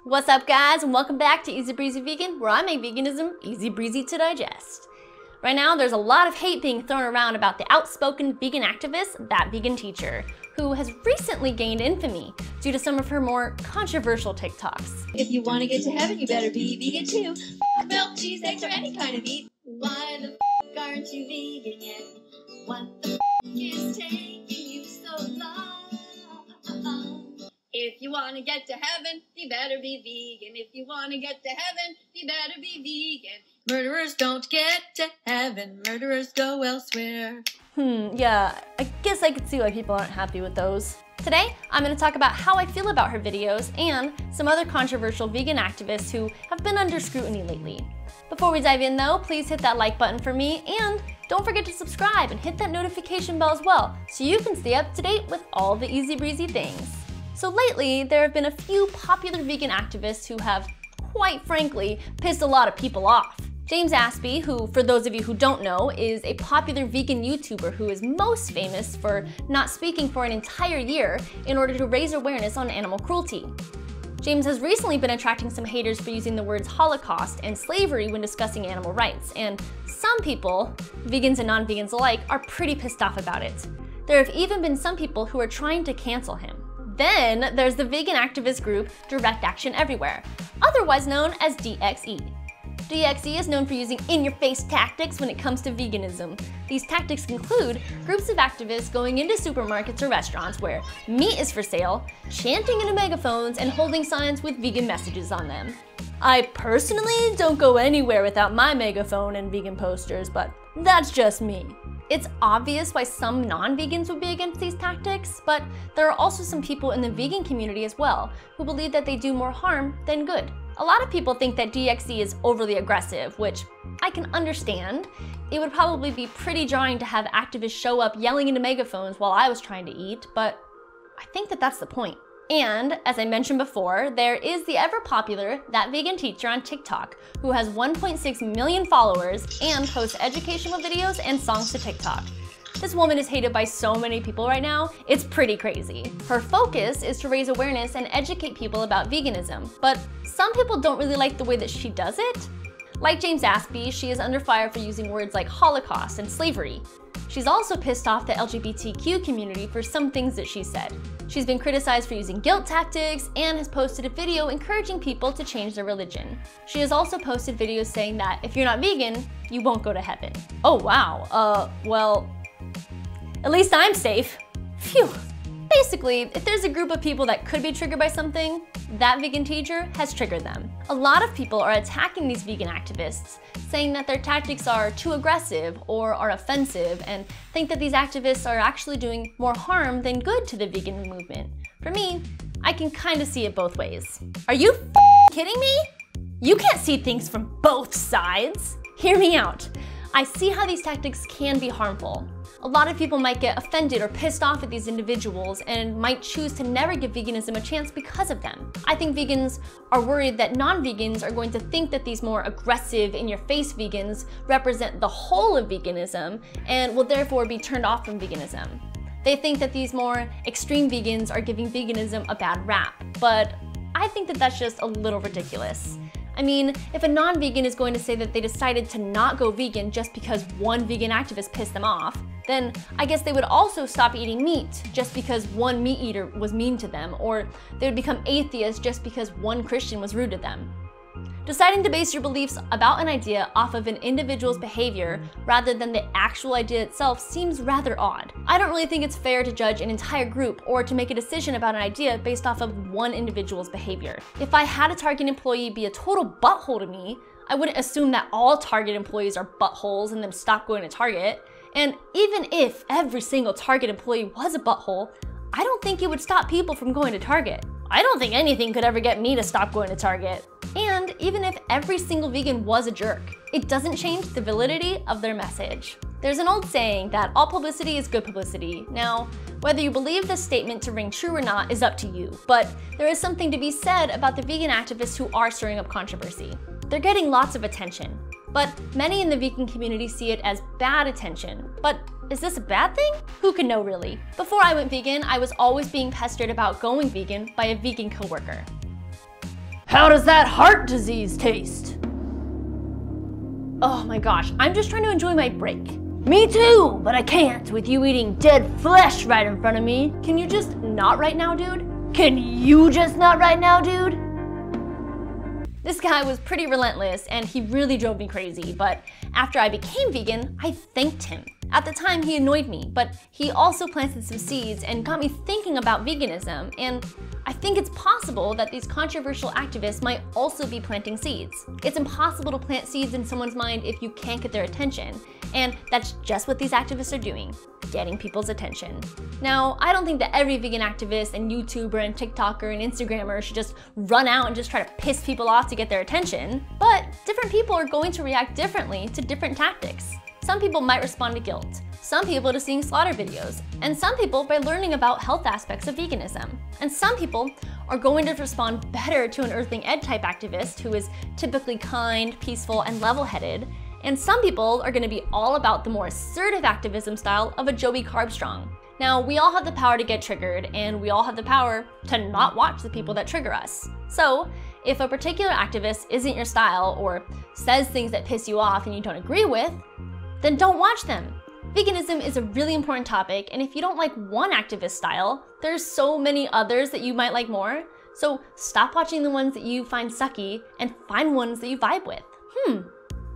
What's up, guys, and welcome back to Easy Breezy Vegan, where I make veganism easy breezy to digest. Right now, there's a lot of hate being thrown around about the outspoken vegan activist, That Vegan Teacher, who has recently gained infamy due to some of her more controversial TikToks. If you want to get to heaven, you better be vegan too. Milk, cheese, eggs, or any kind of meat. Why the aren't you vegan yet? What the is taking you so long? If you want to get to heaven, you better be vegan. If you want to get to heaven, you better be vegan. Murderers don't get to heaven. Murderers go elsewhere. Yeah, I guess I could see why people aren't happy with those. Today, I'm going to talk about how I feel about her videos and some other controversial vegan activists who have been under scrutiny lately. Before we dive in though, please hit that like button for me and don't forget to subscribe and hit that notification bell as well so you can stay up to date with all the easy breezy things. So lately, there have been a few popular vegan activists who have, quite frankly, pissed a lot of people off. James Aspey, who, for those of you who don't know, is a popular vegan YouTuber who is most famous for not speaking for an entire year in order to raise awareness on animal cruelty. James has recently been attracting some haters for using the words Holocaust and slavery when discussing animal rights, and some people, vegans and non-vegans alike, are pretty pissed off about it. There have even been some people who are trying to cancel him. Then there's the vegan activist group Direct Action Everywhere, otherwise known as DXE. DXE is known for using in-your-face tactics when it comes to veganism. These tactics include groups of activists going into supermarkets or restaurants where meat is for sale, chanting into megaphones, and holding signs with vegan messages on them. I personally don't go anywhere without my megaphone and vegan posters, but that's just me. It's obvious why some non-vegans would be against these tactics, but there are also some people in the vegan community as well who believe that they do more harm than good. A lot of people think that DXE is overly aggressive, which I can understand. It would probably be pretty jarring to have activists show up yelling into megaphones while I was trying to eat, but I think that that's the point. And, as I mentioned before, there is the ever-popular That Vegan Teacher on TikTok, who has 1.6 million followers and posts educational videos and songs to TikTok. This woman is hated by so many people right now, it's pretty crazy. Her focus is to raise awareness and educate people about veganism, but some people don't really like the way that she does it. Like James Aspey, she is under fire for using words like Holocaust and slavery. She's also pissed off the LGBTQ community for some things that she said. She's been criticized for using guilt tactics and has posted a video encouraging people to change their religion. She has also posted videos saying that if you're not vegan, you won't go to heaven. Oh wow, well, at least I'm safe. Phew. Basically, if there's a group of people that could be triggered by something, That Vegan Teacher has triggered them. A lot of people are attacking these vegan activists, saying that their tactics are too aggressive or are offensive, and think that these activists are actually doing more harm than good to the vegan movement. For me, I can kind of see it both ways. Are you kidding me? You can't see things from both sides. Hear me out. I see how these tactics can be harmful. A lot of people might get offended or pissed off at these individuals and might choose to never give veganism a chance because of them. I think vegans are worried that non-vegans are going to think that these more aggressive, in-your-face vegans represent the whole of veganism and will therefore be turned off from veganism. They think that these more extreme vegans are giving veganism a bad rap, but I think that that's just a little ridiculous. I mean, if a non-vegan is going to say that they decided to not go vegan just because one vegan activist pissed them off, then I guess they would also stop eating meat just because one meat eater was mean to them, or they would become atheists just because one Christian was rude to them. Deciding to base your beliefs about an idea off of an individual's behavior rather than the actual idea itself seems rather odd. I don't really think it's fair to judge an entire group or to make a decision about an idea based off of one individual's behavior. If I had a Target employee be a total butthole to me, I wouldn't assume that all Target employees are buttholes and then stop going to Target. And even if every single Target employee was a butthole, I don't think it would stop people from going to Target. I don't think anything could ever get me to stop going to Target. And even if every single vegan was a jerk, it doesn't change the validity of their message. There's an old saying that all publicity is good publicity. Now, whether you believe this statement to ring true or not is up to you, but there is something to be said about the vegan activists who are stirring up controversy. They're getting lots of attention, but many in the vegan community see it as bad attention. But is this a bad thing? Who can know really? Before I went vegan, I was always being pestered about going vegan by a vegan coworker. How does that heart disease taste? Oh my gosh, I'm just trying to enjoy my break. Me too, but I can't with you eating dead flesh right in front of me. Can you just not right now, dude? Can you just not right now, dude? This guy was pretty relentless and he really drove me crazy, but after I became vegan, I thanked him. At the time, he annoyed me, but he also planted some seeds and got me thinking about veganism, and I think it's possible that these controversial activists might also be planting seeds. It's impossible to plant seeds in someone's mind if you can't get their attention, and that's just what these activists are doing, getting people's attention. Now, I don't think that every vegan activist and YouTuber and TikToker and Instagrammer should just run out and just try to piss people off to get their attention, but different people are going to react differently to different tactics. Some people might respond to guilt, some people to seeing slaughter videos, and some people by learning about health aspects of veganism. And some people are going to respond better to an Earthling Ed type activist who is typically kind, peaceful, and level-headed. And some people are going to be all about the more assertive activism style of a Joey Carbstrong. Now, we all have the power to get triggered, and we all have the power to not watch the people that trigger us. So, if a particular activist isn't your style or says things that piss you off and you don't agree with, then don't watch them. Veganism is a really important topic, and if you don't like one activist style, there's so many others that you might like more. So stop watching the ones that you find sucky and find ones that you vibe with.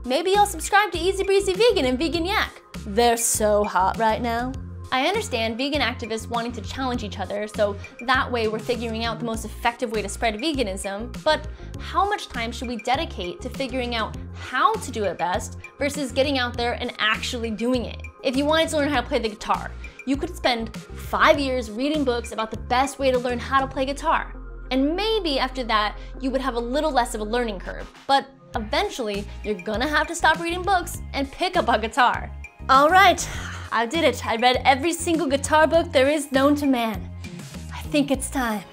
Maybe I'll subscribe to Easy Breezy Vegan and Vegan Yak. They're so hot right now. I understand vegan activists wanting to challenge each other, so that way we're figuring out the most effective way to spread veganism, but how much time should we dedicate to figuring out how to do it best versus getting out there and actually doing it? If you wanted to learn how to play the guitar, you could spend 5 years reading books about the best way to learn how to play guitar. And maybe after that, you would have a little less of a learning curve, but eventually you're gonna have to stop reading books and pick up a guitar. All right, I did it. I read every single guitar book there is known to man. I think it's time.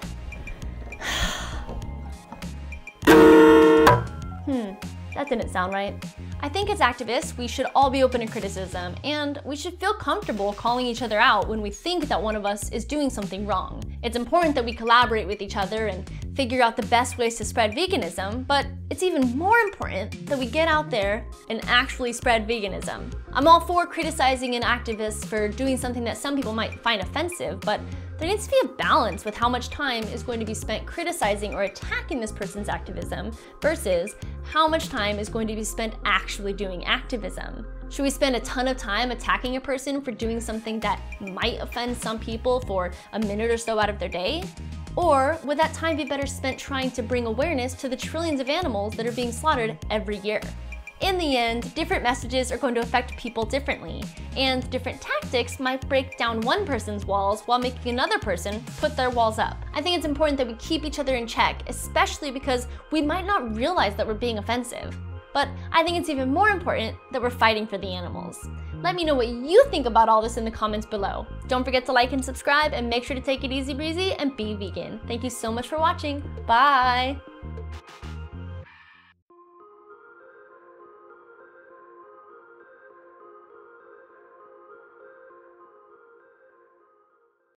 That didn't sound right. I think as activists, we should all be open to criticism, and we should feel comfortable calling each other out when we think that one of us is doing something wrong. It's important that we collaborate with each other and figure out the best ways to spread veganism, but it's even more important that we get out there and actually spread veganism. I'm all for criticizing an activist for doing something that some people might find offensive, but there needs to be a balance with how much time is going to be spent criticizing or attacking this person's activism versus how much time is going to be spent actually doing activism. Should we spend a ton of time attacking a person for doing something that might offend some people for a minute or so out of their day? Or would that time be better spent trying to bring awareness to the trillions of animals that are being slaughtered every year? In the end, different messages are going to affect people differently, and different tactics might break down one person's walls while making another person put their walls up. I think it's important that we keep each other in check, especially because we might not realize that we're being offensive. But I think it's even more important that we're fighting for the animals. Let me know what you think about all this in the comments below. Don't forget to like and subscribe, and make sure to take it easy breezy and be vegan. Thank you so much for watching. Bye!